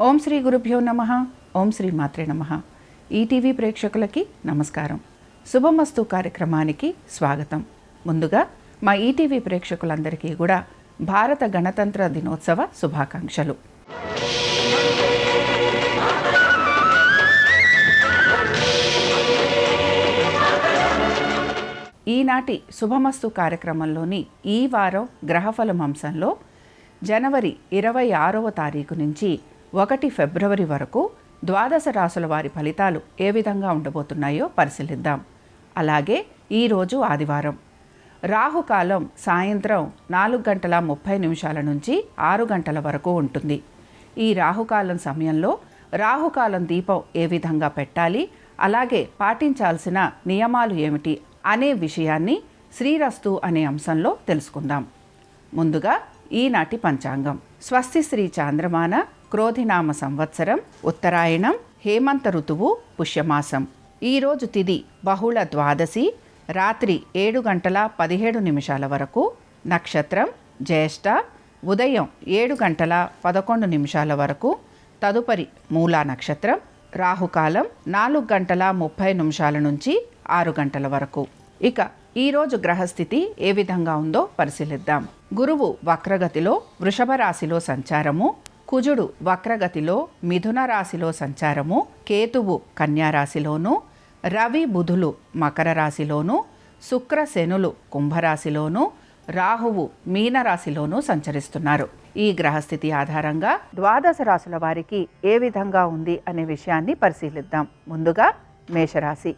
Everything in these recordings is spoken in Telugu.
ఓం శ్రీ గురుభ్యో నమః. ఓం శ్రీ మాత్రే నమః. ఈటీవీ ప్రేక్షకులకి నమస్కారం. శుభమస్తు కార్యక్రమానికి స్వాగతం. ముందుగా మా ఈటీవీ ప్రేక్షకులందరికీ కూడా భారత గణతంత్ర దినోత్సవ శుభాకాంక్షలు. ఈనాటి శుభమస్తు కార్యక్రమంలోని ఈ వారం గ్రహఫలం అంశంలో జనవరి 26వ తారీఖు నుంచి 1 ఫిబ్రవరి వరకు ద్వాదశ రాసుల వారి ఫలితాలు ఏ విధంగా ఉండబోతున్నాయో పరిశీలిద్దాం. అలాగే ఈరోజు ఆదివారం రాహుకాలం సాయంత్రం 4:30 నుంచి 6 వరకు ఉంటుంది. ఈ రాహుకాలం సమయంలో రాహుకాలం దీపం ఏ విధంగా పెట్టాలి, అలాగే పాటించాల్సిన నియమాలు ఏమిటి అనే విషయాన్ని శ్రీరస్తు అనే అంశంలో తెలుసుకుందాం. ముందుగా ఈనాటి పంచాంగం. స్వస్తి శ్రీ చాంద్రమాన క్రోధినామ సంవత్సరం ఉత్తరాయణం హేమంత ఋతువు పుష్యమాసం. ఈరోజు తిథి బహుళ ద్వాదశి రాత్రి 7:17 వరకు, నక్షత్రం జ్యేష్ఠ ఉదయం 7:11 వరకు, తదుపరి మూలా నక్షత్రం, రాహుకాలం 4:30 నుంచి 6 వరకు. ఇక ఈరోజు గ్రహస్థితి ఏ విధంగా ఉందో పరిశీలిద్దాం. గురువు వక్రగతిలో వృషభ రాశిలో సంచారము, కుజుడు వక్రగతిలో మిథున రాశిలో సంచారము, కేతువు కన్యా రాశిలోను, రవి బుధులు మకర రాశిలోను, శుక్ర శనులు కుంభరాశిలోను, రాహువు మీనరాశిలోను సంచరిస్తున్నారు. ఈ గ్రహస్థితి ఆధారంగా ద్వాదశ రాశుల వారికి ఏ విధంగా ఉంది అనే విషయాన్ని పరిశీలిద్దాం. ముందుగా మేషరాశి.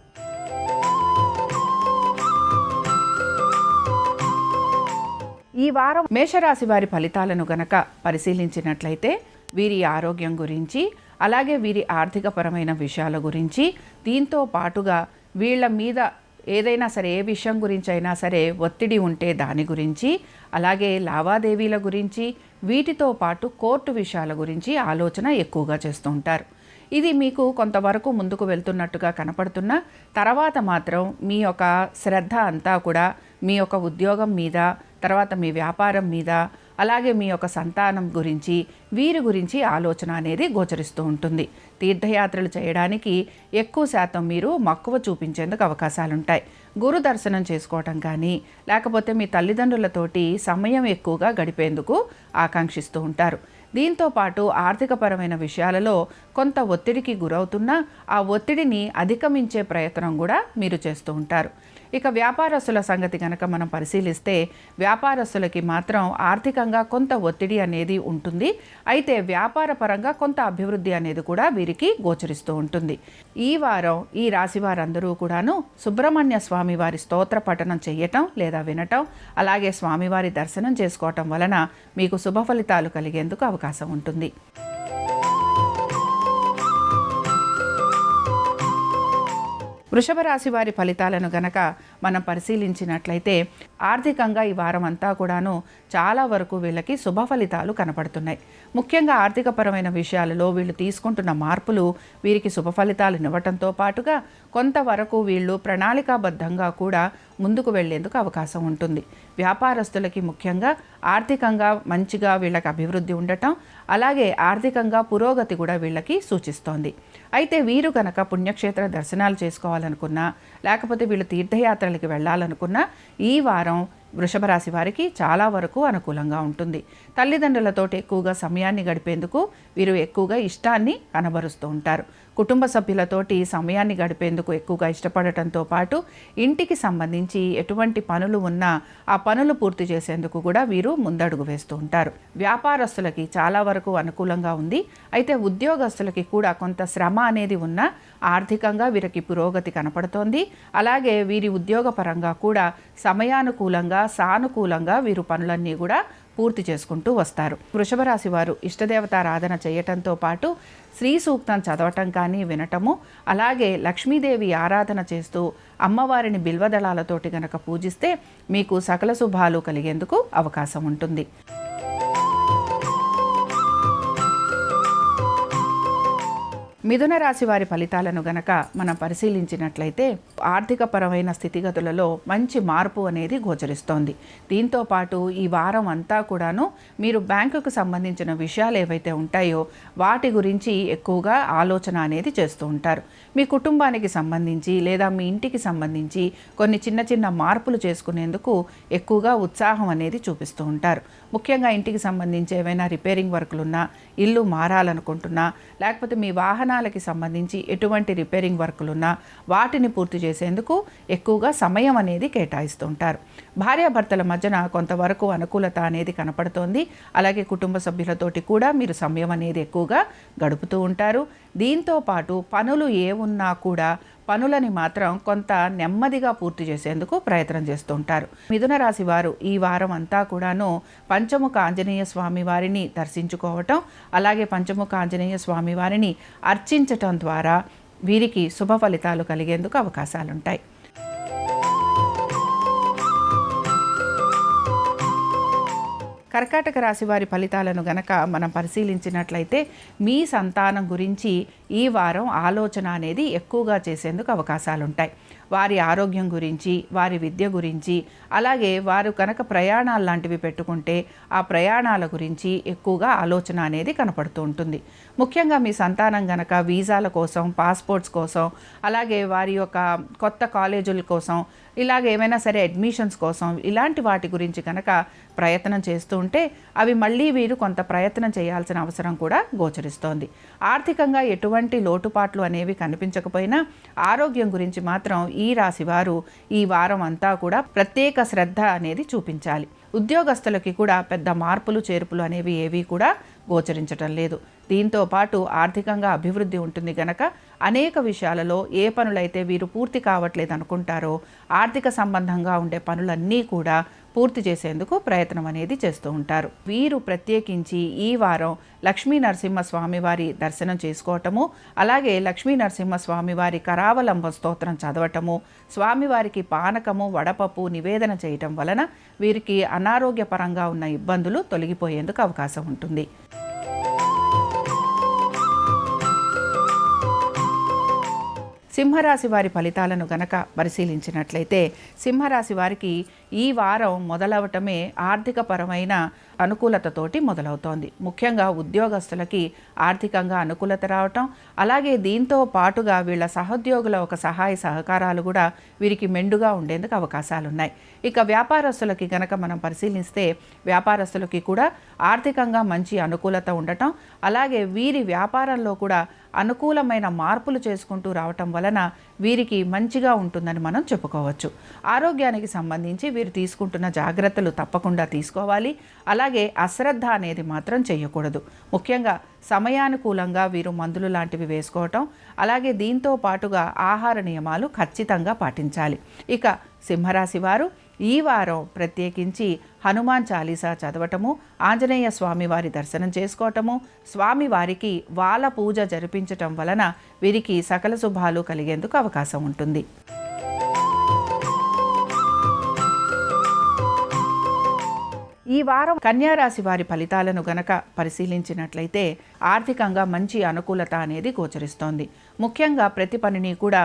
ఈ వారం మేషరాశి వారి ఫలితాలను గనక పరిశీలించినట్లయితే వీరి ఆరోగ్యం గురించి, అలాగే వీరి ఆర్థికపరమైన విషయాల గురించి, దీంతో పాటుగా వీళ్ళ మీద ఏదైనా సరే ఏ విషయం గురించి అయినా సరే ఒత్తిడి ఉంటే దాని గురించి, అలాగే లావాదేవీల గురించి, వీటితో పాటు కోర్టు విషయాల గురించి ఆలోచన ఎక్కువగా చేస్తూ ఉంటారు. ఇది మీకు కొంతవరకు ముందుకు వెళ్తున్నట్టుగా కనపడుతున్న తర్వాత మాత్రం మీ యొక్క శ్రద్ధ అంతా కూడా మీ యొక్క ఉద్యోగం మీద, తర్వాత మీ వ్యాపారం మీద, అలాగే మీ యొక్క సంతానం గురించి, వీరి గురించి ఆలోచన అనేది గోచరిస్తూ ఉంటుంది. తీర్థయాత్రలు చేయడానికి ఎక్కువ శాతం మీరు మక్కువ చూపించేందుకు అవకాశాలు ఉంటాయి. గురు దర్శనం చేసుకోవటం కానీ, లేకపోతే మీ తల్లిదండ్రులతోటి సమయం ఎక్కువగా గడిపేందుకు ఆకాంక్షిస్తూ ఉంటారు. దీంతో పాటు ఆర్థికపరమైన విషయాలలో కొంత ఒత్తిడికి గురవుతున్నా ఆ ఒత్తిడిని అధిగమించే ప్రయత్నం కూడా మీరు చేస్తూ ఉంటారు. ఇక వ్యాపారస్తుల సంగతి కనుక మనం పరిశీలిస్తే వ్యాపారస్తులకి మాత్రం ఆర్థికంగా కొంత ఒత్తిడి అనేది ఉంటుంది. అయితే వ్యాపార పరంగా కొంత అభివృద్ధి అనేది కూడా వీరికి గోచరిస్తూ ఉంటుంది. ఈ వారం ఈ రాశి వారందరూ కూడాను సుబ్రహ్మణ్య స్వామి వారి స్తోత్ర పఠనం చేయటం లేదా వినటం, అలాగే స్వామివారి దర్శనం చేసుకోవటం వలన మీకు శుభ ఫలితాలు కలిగేందుకు అవకాశం ఉంటుంది. వృషభ రాశి వారి ఫలితాలను గనక మనం పరిశీలించినట్లయితే ఆర్థికంగా ఈ వారం అంతా కూడాను చాలా వరకు వీళ్ళకి శుభ ఫలితాలు కనపడుతున్నాయి. ముఖ్యంగా ఆర్థికపరమైన విషయాలలో వీళ్ళు తీసుకుంటున్న మార్పులు వీరికి శుభ ఫలితాలు ఇవ్వటంతో పాటుగా కొంతవరకు వీళ్ళు ప్రణాళికాబద్ధంగా కూడా ముందుకు వెళ్లేందుకు అవకాశం ఉంటుంది. వ్యాపారస్తులకి ముఖ్యంగా ఆర్థికంగా మంచిగా వీళ్ళకి అభివృద్ధి ఉండటం, అలాగే ఆర్థికంగా పురోగతి కూడా వీళ్ళకి సూచిస్తోంది. అయితే వీరు కనుక పుణ్యక్షేత్ర దర్శనాలు చేసుకోవాలనుకున్నా, లేకపోతే వీళ్ళు తీర్థయాత్రలకి వెళ్ళాలనుకున్నా ఈ వారం వృషభ రాశి వారికి చాలా వరకు అనుకూలంగా ఉంటుంది. తల్లిదండ్రులతోటి ఎక్కువగా సమయాన్ని గడిపేందుకు వీరు ఎక్కువగా ఇష్టాన్ని కనబరుస్తూ ఉంటారు. కుటుంబ సభ్యులతోటి సమయాన్ని గడిపేందుకు ఎక్కువగా ఇష్టపడటంతో పాటు ఇంటికి సంబంధించి ఎటువంటి పనులు ఉన్నా ఆ పనులు పూర్తి చేసేందుకు కూడా వీరు ముందడుగు వేస్తూ ఉంటారు. వ్యాపారస్తులకి చాలా వరకు అనుకూలంగా ఉంది. అయితే ఉద్యోగస్తులకి కూడా కొంత శ్రమ అనేది ఉన్నా ఆర్థికంగా వీరికి పురోగతి కనపడుతోంది. అలాగే వీరి ఉద్యోగపరంగా కూడా సమయానుకూలంగా, సానుకూలంగా వీరు పనులన్నీ కూడా పూర్తి చేసుకుంటూ వస్తారు. వృషభ రాశి వారు ఇష్టదేవతారాధన చేయటంతో పాటు శ్రీ సూక్తం చదవటం కానీ, వినటము, అలాగే లక్ష్మీదేవి ఆరాధన చేస్తూ అమ్మవారిని బిల్వదళాలతోటి గనక పూజిస్తే మీకు సకల శుభాలు కలిగేందుకు అవకాశం ఉంటుంది. మిథున రాశి వారి ఫలితాలను గనక మనం పరిశీలించినట్లయితే ఆర్థిక పరమైన స్థితిగతులలో మంచి మార్పు అనేది గోచరిస్తోంది. దీంతో పాటు ఈ వారం అంతా కూడాను మీరు బ్యాంకుకు సంబంధించిన విషయాలు ఏవైతే ఉంటాయో వాటి గురించి ఎక్కువగా ఆలోచన అనేది చేస్తూ ఉంటారు. మీ కుటుంబానికి సంబంధించి లేదా మీ ఇంటికి సంబంధించి కొన్ని చిన్న చిన్న మార్పులు చేసుకునేందుకు ఎక్కువగా ఉత్సాహం అనేది చూపిస్తూ ఉంటారు. ముఖ్యంగా ఇంటికి సంబంధించి ఏవైనా రిపేరింగ్ వర్కులున్నా, ఇల్లు మారాలనుకుంటున్నా, లేకపోతే మీ వాహనాలకి సంబంధించి ఎటువంటి రిపేరింగ్ వర్కులున్నా వాటిని పూర్తి చేసేందుకు ఎక్కువగా సమయం అనేది కేటాయిస్తూ ఉంటారు. భార్యాభర్తల మధ్యన కొంతవరకు అనుకూలత అనేది కనపడుతోంది. అలాగే కుటుంబ సభ్యులతోటి కూడా మీరు సమయం అనేది ఎక్కువగా గడుపుతూ ఉంటారు. దీంతో పాటు పనులు ఏమున్నా కూడా పనులని మాత్రం కొంత నెమ్మదిగా పూర్తి చేసేందుకు ప్రయత్నం చేస్తూ ఉంటారు. మిథున రాశి వారు ఈ వారం అంతా కూడాను పంచముఖ ఆంజనేయ స్వామి వారిని దర్శించుకోవటం, అలాగే పంచముఖ ఆంజనేయ స్వామి వారిని అర్చించటం ద్వారా వీరికి శుభ ఫలితాలు కలిగేందుకు అవకాశాలుంటాయి. కర్కాటక రాశి వారి ఫలితాలను గనక మనం పరిశీలించినట్లయితే మీ సంతానం గురించి ఈ వారం ఆలోచన అనేది ఎక్కువగా చేసేందుకు అవకాశాలుంటాయి. వారి ఆరోగ్యం గురించి, వారి విద్య గురించి, అలాగే వారు కనుక ప్రయాణాలు లాంటివి పెట్టుకుంటే ఆ ప్రయాణాల గురించి ఎక్కువగా ఆలోచన అనేది కనపడుతూ ఉంటుంది. ముఖ్యంగా మీ సంతానం గనక వీసాల కోసం, పాస్పోర్ట్స్ కోసం, అలాగే వారి యొక్క కొత్త కాలేజీల కోసం, ఇలాగ ఏమైనా సరే అడ్మిషన్స్ కోసం ఇలాంటి వాటి గురించి కనుక ప్రయత్నం చేస్తూ ఉంటే అవి మళ్ళీ వీరు కొంత ప్రయత్నం చేయాల్సిన అవసరం కూడా గోచరిస్తోంది. ఆర్థికంగా ఎటువంటి లోటుపాట్లు అనేవి కనిపించకపోయినా ఆరోగ్యం గురించి మాత్రం ఈ రాశి వారు ఈ వారం అంతా కూడా ప్రత్యేక శ్రద్ధ అనేది చూపించాలి. ఉద్యోగస్తులకి కూడా పెద్ద మార్పులు చేర్పులు అనేవి ఏవి కూడా గోచరించటం లేదు. దీంతో పాటు ఆర్థికంగా అభివృద్ధి ఉంటుంది గనక అనేక విషయాలలో ఏ పనులైతే వీరు పూర్తి కావట్లేదు అనుకుంటారో ఆర్థిక సంబంధంగా ఉండే పనులన్నీ కూడా పూర్తి చేసేందుకు ప్రయత్నం అనేది చేస్తూ ఉంటారు. వీరు ప్రత్యేకించి ఈ వారం లక్ష్మీ నరసింహస్వామి వారి దర్శనం చేసుకోవటము, అలాగే లక్ష్మీ నరసింహస్వామి వారి కరావలంబ స్తోత్రం చదవటము, స్వామివారికి పానకము, వడపప్పు నివేదన చేయటం వలన వీరికి అనారోగ్యపరంగా ఉన్న ఇబ్బందులు తొలగిపోయేందుకు అవకాశం ఉంటుంది. సింహరాశి వారి ఫలితాలను గనక పరిశీలించినట్లయితే సింహరాశి వారికి ఈ వారం మొదలవటమే ఆర్థిక పరమైన అనుకూలతతోటి మొదలవుతోంది. ముఖ్యంగా ఉద్యోగస్తులకి ఆర్థికంగా అనుకూలత రావటం, అలాగే దీంతో పాటుగా వీళ్ళ సహోద్యోగుల ఒక సహాయ సహకారాలు కూడా వీరికి మెండుగా ఉండేందుకు అవకాశాలున్నాయి. ఇక వ్యాపారస్తులకి గనక మనం పరిశీలిస్తే వ్యాపారస్తులకి కూడా ఆర్థికంగా మంచి అనుకూలత ఉండటం, అలాగే వీరి వ్యాపారంలో కూడా అనుకూలమైన మార్పులు చేసుకుంటూ రావటం వలన వీరికి మంచిగా ఉంటుందని మనం చెప్పుకోవచ్చు. ఆరోగ్యానికి సంబంధించి వీరు తీసుకుంటున్న జాగ్రత్తలు తప్పకుండా తీసుకోవాలి. అలాగే అశ్రద్ధ అనేది మాత్రం చేయకూడదు. ముఖ్యంగా సమయానుకూలంగా వీరు మందులు లాంటివి వేసుకోవటం, అలాగే దీంతో పాటుగా ఆహార నియమాలు ఖచ్చితంగా పాటించాలి. ఇక సింహరాశి వారు ఈ వారం ప్రత్యేకించి హనుమాన్ చాలీసా చదవటము, ఆంజనేయ స్వామి వారి దర్శనం చేసుకోవటము, స్వామివారికి వాల పూజ జరిపించటం వలన వీరికి సకల శుభాలు కలిగేందుకు అవకాశం ఉంటుంది. ఈ వారం కన్యారాశి వారి ఫలితాలను గనక పరిశీలించినట్లయితే ఆర్థికంగా మంచి అనుకూలత అనేది గోచరిస్తోంది. ముఖ్యంగా ప్రతి పనిని కూడా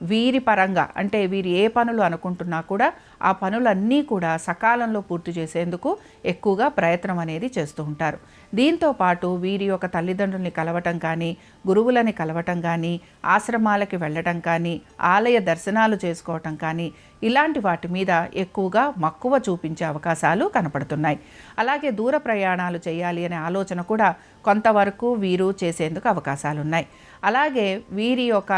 వీరి పరంగా అంటే వీరు ఏ పనులు అనుకుంటున్నా కూడా ఆ పనులన్నీ కూడా సకాలంలో పూర్తి చేసేందుకు ఎక్కువగా ప్రయత్నం అనేది చేస్తూ ఉంటారు. దీంతో పాటు వీరి యొక్క తల్లిదండ్రుల్ని కలవటం కానీ, గురువులని కలవటం కానీ, ఆశ్రమాలకి వెళ్ళటం కానీ, ఆలయ దర్శనాలు చేసుకోవటం కానీ ఇలాంటి వాటి మీద ఎక్కువగా మక్కువ చూపించే అవకాశాలు కనపడుతున్నాయి. అలాగే దూర ప్రయాణాలు చేయాలి అనే ఆలోచన కూడా కొంతవరకు వీరు చేసేందుకు అవకాశాలున్నాయి. అలాగే వీరి యొక్క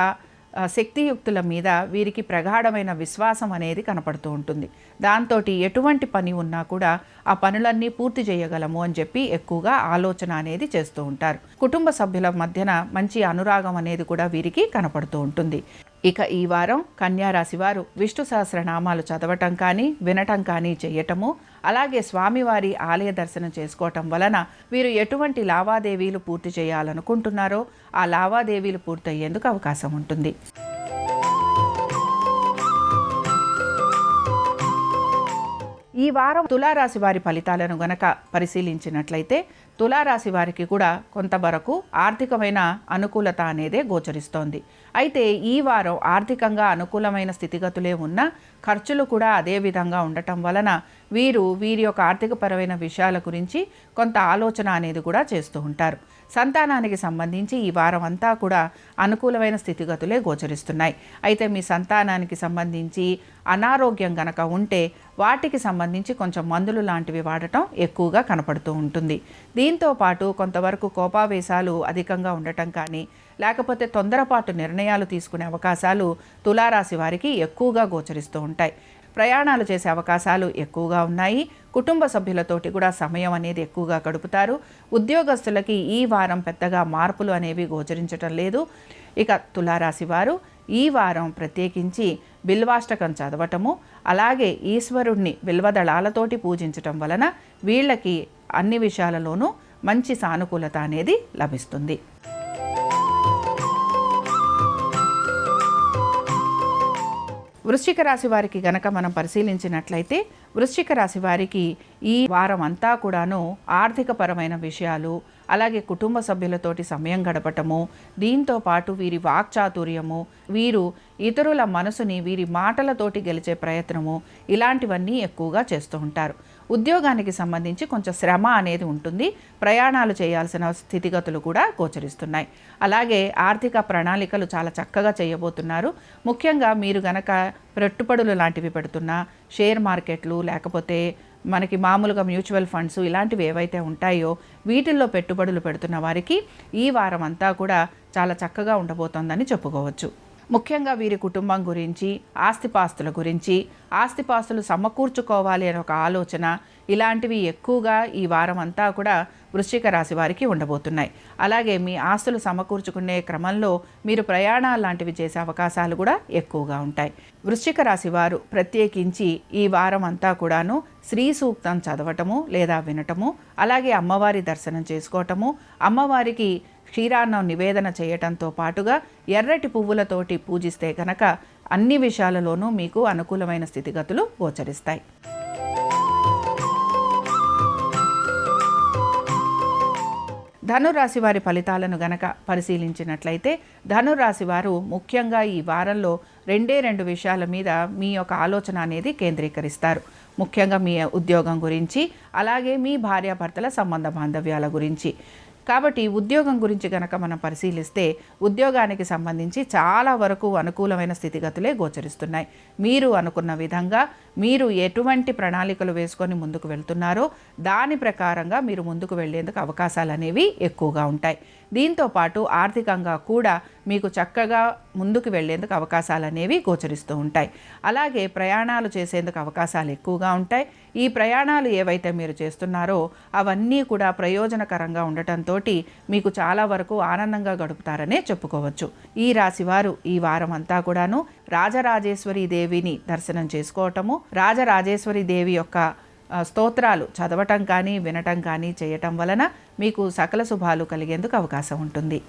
శక్తియుక్తుల మీద వీరికి ప్రగాఢమైన విశ్వాసం అనేది కనపడుతూ ఉంటుంది. దాంతో ఎటువంటి పని ఉన్నా కూడా ఆ పనులన్నీ పూర్తి చేయగలము అని చెప్పి ఎక్కువగా ఆలోచన అనేది చేస్తూ ఉంటారు. కుటుంబ సభ్యుల మధ్యన మంచి అనురాగం అనేది కూడా వీరికి కనపడుతూ ఉంటుంది. ఇక ఈ వారం కన్యారాశి వారు విష్ణు సహస్రనామాలు చదవటం కానీ, వినటం కానీ చేయటము, అలాగే స్వామివారి ఆలయ దర్శనం చేసుకోవటం వలన వీరు ఎటువంటి లావాదేవీలు పూర్తి చేయాలనుకుంటున్నారో ఆ లావాదేవీలు పూర్తయ్యేందుకు అవకాశం ఉంటుంది. ఈ వారం తులారాశి వారి ఫలితాలను గనక పరిశీలించినట్లయితే తులారాశి వారికి కూడా కొంతవరకు ఆర్థికమైన అనుకూలత అనేదే గోచరిస్తోంది. అయితే ఈ వారం ఆర్థికంగా అనుకూలమైన స్థితిగతులే ఉన్నా ఖర్చులు కూడా అదే విధంగా ఉండటం వలన వీరి యొక్క ఆర్థికపరమైన విషయాల గురించి కొంత ఆలోచన అనేది కూడా చేస్తూ ఉంటారు. సంతానానికి సంబంధించి ఈ వారం అంతా కూడా అనుకూలమైన స్థితిగతులే గోచరిస్తున్నాయి. అయితే మీ సంతానానికి సంబంధించి అనారోగ్యం గనక ఉంటే వాటికి సంబంధించి కొంచెం మందులు లాంటివి వాడటం ఎక్కువగా కనపడుతూ ఉంటుంది. దీంతో పాటు కొంతవరకు కోపావేశాలు అధికంగా ఉండటం కానీ లేకపోతే తొందరపాటు నిర్ణయాలు తీసుకునే అవకాశాలు తులారాశి వారికి ఎక్కువగా గోచరిస్తూ ఉంటాయి. ప్రయాణాలు చేసే అవకాశాలు ఎక్కువగా ఉన్నాయి. కుటుంబ సభ్యులతోటి కూడా సమయం అనేది ఎక్కువగా గడుపుతారు. ఉద్యోగస్తులకి ఈ వారం పెద్దగా మార్పులు అనేవి గోచరించటం లేదు. ఇక తులారాశి వారు ఈ వారం ప్రత్యేకించి బిల్వాష్టకం చదవటము, అలాగే ఈశ్వరుణ్ణి బిల్వదళాలతోటి పూజించటం వలన వీళ్ళకి అన్ని విషయాలలోనూ మంచి సానుకూలత అనేది లభిస్తుంది. వృశ్చిక రాశి వారికి గనక మనం పరిశీలించినట్లయితే వృశ్చిక రాశి వారికి ఈ వారం అంతా కూడాను ఆర్థికపరమైన విషయాలు, అలాగే కుటుంబ సభ్యులతోటి సమయం గడపటము, దీంతో పాటు వీరి వాక్చాతుర్యము, వీరు ఇతరుల మనసుని వీరి మాటలతోటి గెలిచే ప్రయత్నము, ఇలాంటివన్నీ ఎక్కువగా చేస్తూ ఉంటారు. ఉద్యోగానికి సంబంధించి కొంచెం శ్రమ అనేది ఉంటుంది. ప్రయాణాలు చేయాల్సిన స్థితిగతులు కూడా గోచరిస్తున్నాయి. అలాగే ఆర్థిక ప్రణాళికలు చాలా చక్కగా చేయబోతున్నారు. ముఖ్యంగా మీరు గనక పెట్టుబడులు లాంటివి పెడుతున్నా, షేర్ మార్కెట్లు లేకపోతే మనకి మామూలుగా మ్యూచువల్ ఫండ్స్ ఇలాంటివి ఏవైతే ఉంటాయో వీటిల్లో పెట్టుబడులు పెడుతున్న వారికి ఈ వారం అంతా కూడా చాలా చక్కగా ఉండబోతోందని చెప్పుకోవచ్చు. ముఖ్యంగా వీరి కుటుంబం గురించి, ఆస్తిపాస్తుల గురించి, ఆస్తిపాస్తులు సమకూర్చుకోవాలి అనే ఒక ఆలోచన, ఇలాంటివి ఎక్కువగా ఈ వారం అంతా కూడా వృశ్చిక రాశి వారికి ఉండబోతున్నాయి. అలాగే మీ ఆస్తులు సమకూర్చుకునే క్రమంలో మీరు ప్రయాణాలు లాంటివి చేసే అవకాశాలు కూడా ఎక్కువగా ఉంటాయి. వృశ్చిక రాశి వారు ప్రత్యేకించి ఈ వారం అంతా కూడాను శ్రీ సూక్తం చదవటము లేదా వినటము, అలాగే అమ్మవారి దర్శనం చేసుకోవటము, అమ్మవారికి క్షీరాన్నం నివేదన చేయటంతో పాటుగా ఎర్రటి పువ్వులతోటి పూజిస్తే కనుక అన్ని విషయాలలోనూ మీకు అనుకూలమైన స్థితిగతులు గోచరిస్తాయి. ధనురాశి వారి ఫలితాలను గనక పరిశీలించినట్లయితే ధనురాశి వారు ముఖ్యంగా ఈ వారంలో రెండు విషయాల మీద మీ యొక్క ఆలోచన అనేది కేంద్రీకరిస్తారు. ముఖ్యంగా మీ ఉద్యోగం గురించి, అలాగే మీ భార్యాభర్తల సంబంధ బాంధవ్యాల గురించి. కాబట్టి ఉద్యోగం గురించి గనక మనం పరిశీలిస్తే ఉద్యోగానికి సంబంధించి చాలా వరకు అనుకూలమైన స్థితిగతులే గోచరిస్తున్నాయి. మీరు అనుకున్న విధంగా మీరు ఎటువంటి ప్రణాళికలు వేసుకొని ముందుకు వెళ్తున్నారో దాని ప్రకారంగా మీరు ముందుకు వెళ్లేందుకు అవకాశాలు అనేవి ఎక్కువగా ఉంటాయి. దీంతో పాటు ఆర్థికంగా కూడా మీకు చక్కగా ముందుకు వెళ్లేందుకు అవకాశాలు అనేవి గోచరిస్తూ ఉంటాయి. అలాగే ప్రయాణాలు చేసేందుకు అవకాశాలు ఎక్కువగా ఉంటాయి. ఈ ప్రయాణాలు ఏవైతే మీరు చేస్తున్నారో అవన్నీ కూడా ప్రయోజనకరంగా ఉండటంతో మీకు చాలా వరకు ఆనందంగా గడుపుతారనే చెప్పుకోవచ్చు. ఈ రాశి వారు ఈ వారం అంతా కూడాను రాజరాజేశ్వరి దేవిని దర్శనం చేసుకోవటము, రాజరాజేశ్వరి దేవి యొక్క స్తోత్రాలు చదవటం కానీ వినటం కానీ చేయటం వలన మీకు సకల శుభాలు కలిగేందుకు అవకాశం ఉంటుంది.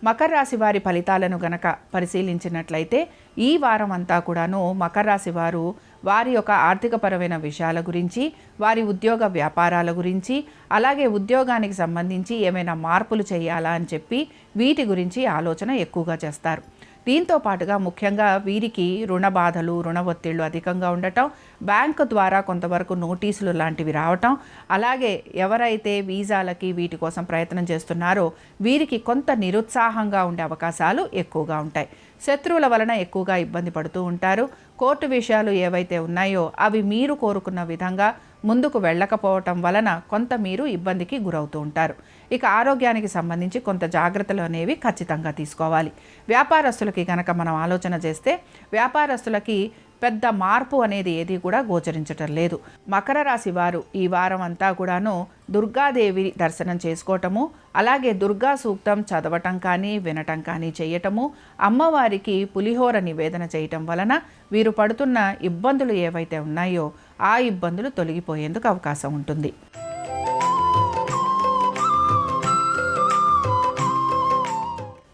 మకర రాశి వారి ఫలితాలను గనక పరిశీలించినట్లయితే ఈ వారం అంతా కూడాను మకర రాశి వారు వారి యొక్క ఆర్థికపరమైన విషయాల గురించి, వారి ఉద్యోగ వ్యాపారాల గురించి, అలాగే ఉద్యోగానికి సంబంధించి ఏమైనా మార్పులు చేయాలా అని చెప్పి వీటి గురించి ఆలోచన ఎక్కువగా చేస్తారు. దీంతో పాటుగా ముఖ్యంగా వీరికి రుణ బాధలు, రుణ ఒత్తిళ్లు అధికంగా ఉండటం, బ్యాంకు ద్వారా కొంతవరకు నోటీసులు లాంటివి రావటం, అలాగే ఎవరైతే వీసాలకి వీటి కోసం ప్రయత్నం చేస్తున్నారో వీరికి కొంత నిరుత్సాహంగా ఉండే అవకాశాలు ఎక్కువగా ఉంటాయి. శత్రువుల వలన ఎక్కువగా ఇబ్బంది పడుతూ ఉంటారు. కోర్టు విషయాలు ఏవైతే ఉన్నాయో అవి మీరు కోరుకున్న విధంగా ముందుకు వెళ్ళకపోవటం వలన కొంత మీరు ఇబ్బందికి గురవుతూ ఉంటారు. ఇక ఆరోగ్యానికి సంబంధించి కొంత జాగ్రత్తలు అనేవి ఖచ్చితంగా తీసుకోవాలి. వ్యాపారస్తులకి కనుక మనం ఆలోచన చేస్తే వ్యాపారస్తులకి పెద్ద మార్పు అనేది ఏది కూడా గోచరించటం లేదు. మకర రాశి వారు ఈ వారం అంతా కూడాను దుర్గాదేవి దర్శనం చేసుకోవటము, అలాగే దుర్గా సూక్తం చదవటం కానీ వినటం కానీ చేయటము, అమ్మవారికి పులిహోర నివేదన చేయటం వలన వీరు పడుతున్న ఇబ్బందులు ఏవైతే ఉన్నాయో ఆ ఇబ్బందులు తొలగిపోయేందుకు అవకాశం ఉంటుంది.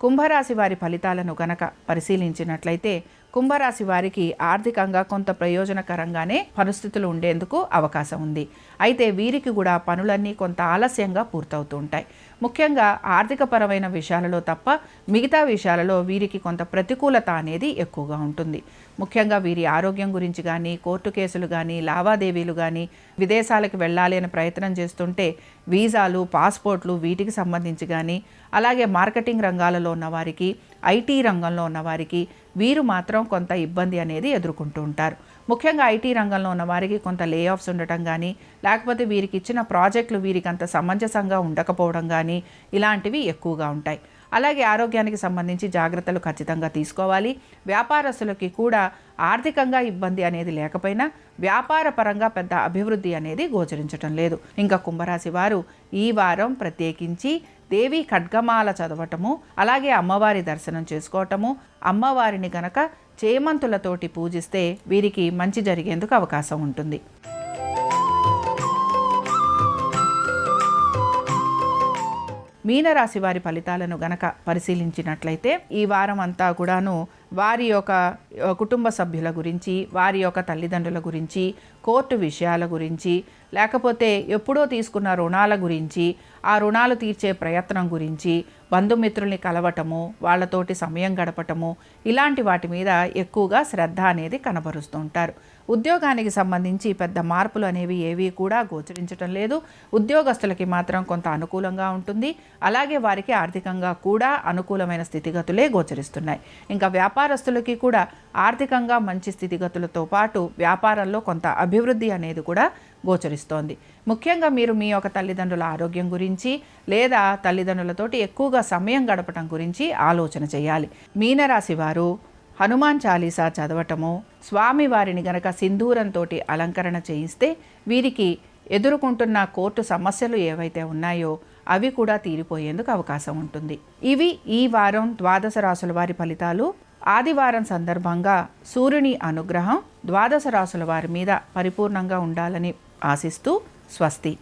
కుంభరాశి వారి ఫలితాలను గనక పరిశీలించినట్లయితే కుంభరాశి వారికి ఆర్థికంగా కొంత ప్రయోజనకరంగానే పరిస్థితులు ఉండేందుకు అవకాశం ఉంది. అయితే వీరికి కూడా పనులన్నీ కొంత ఆలస్యంగా పూర్తవుతూ ఉంటాయి. ముఖ్యంగా ఆర్థికపరమైన విషయాలలో తప్ప మిగతా విషయాలలో వీరికి కొంత ప్రతికూలత అనేది ఎక్కువగా ఉంటుంది. ముఖ్యంగా వీరి ఆరోగ్యం గురించి కానీ, కోర్టు కేసులు కానీ, లావాదేవీలు కానీ, విదేశాలకు వెళ్ళాలి అని ప్రయత్నం చేస్తుంటే వీసాలు, పాస్పోర్ట్లు వీటికి సంబంధించి కానీ, అలాగే మార్కెటింగ్ రంగాలలో ఉన్నవారికి, ఐటీ రంగంలో ఉన్నవారికి వీరు మాత్రం కొంత ఇబ్బంది అనేది ఎదుర్కొంటూ ఉంటారు. ముఖ్యంగా ఐటీ రంగంలో ఉన్న వారికి కొంత లే ఆఫ్స్ ఉండటం కానీ, లేకపోతే వీరికి ఇచ్చిన ప్రాజెక్టులు వీరికి అంత సమంజసంగా ఉండకపోవడం కానీ ఇలాంటివి ఎక్కువగా ఉంటాయి. అలాగే ఆరోగ్యానికి సంబంధించి జాగ్రత్తలు ఖచ్చితంగా తీసుకోవాలి. వ్యాపారస్తులకి కూడా ఆర్థికంగా ఇబ్బంది అనేది లేకపోయినా వ్యాపార పరంగా పెద్ద అభివృద్ధి అనేది గోచరించటం లేదు. ఇంకా కుంభరాశి వారు ఈ వారం ప్రత్యేకించి దేవి ఖడ్గమాల చదవటము, అలాగే అమ్మవారి దర్శనం చేసుకోవటము, అమ్మవారిని గనక చేమంతులతోటి పూజిస్తే వీరికి మంచి జరిగేందుకు అవకాశం ఉంటుంది. మీనరాశి వారి ఫలితాలను గనక పరిశీలించినట్లయితే ఈ వారం అంతా కూడాను వారి యొక్క కుటుంబ సభ్యుల గురించి, వారి యొక్క తల్లిదండ్రుల గురించి, కోర్టు విషయాల గురించి, లేకపోతే ఎప్పుడో తీసుకున్న రుణాల గురించి, ఆ రుణాలు తీర్చే ప్రయత్నం గురించి, బంధుమిత్రుల్ని కలవటము, వాళ్ళతోటి సమయం గడపటము, ఇలాంటి వాటి మీద ఎక్కువగా శ్రద్ధ అనేది కనబరుస్తూ ఉంటారు. ఉద్యోగానికి సంబంధించి పెద్ద మార్పులు అనేవి ఏవి కూడా గోచరించటం లేదు. ఉద్యోగస్తులకి మాత్రం కొంత అనుకూలంగా ఉంటుంది. అలాగే వారికి ఆర్థికంగా కూడా అనుకూలమైన స్థితిగతులే గోచరిస్తున్నాయి. ఇంకా వ్యాపారస్తులకి కూడా ఆర్థికంగా మంచి స్థితిగతులతో పాటు వ్యాపారంలో కొంత అభివృద్ధి అనేది కూడా గోచరిస్తోంది. ముఖ్యంగా మీరు మీ యొక్క తల్లిదండ్రుల ఆరోగ్యం గురించి లేదా తల్లిదండ్రులతోటి ఎక్కువగా సమయం గడపటం గురించి ఆలోచన చేయాలి. మీనరాశి వారు హనుమాన్ చాలీసా చదవటము, స్వామివారిని గనక సింధూరంతో అలంకరణ చేయిస్తే వీరికి ఎదుర్కొంటున్న కోర్టు సమస్యలు ఏవైతే ఉన్నాయో అవి కూడా తీరిపోయేందుకు అవకాశం ఉంటుంది. ఇవి ఈ వారం ద్వాదశ రాశుల వారి ఫలితాలు. ఆదివారం సందర్భంగా సూర్యుని అనుగ్రహం ద్వాదశ రాశుల వారి మీద పరిపూర్ణంగా ఉండాలని ఆశిస్తూ స్వస్తి.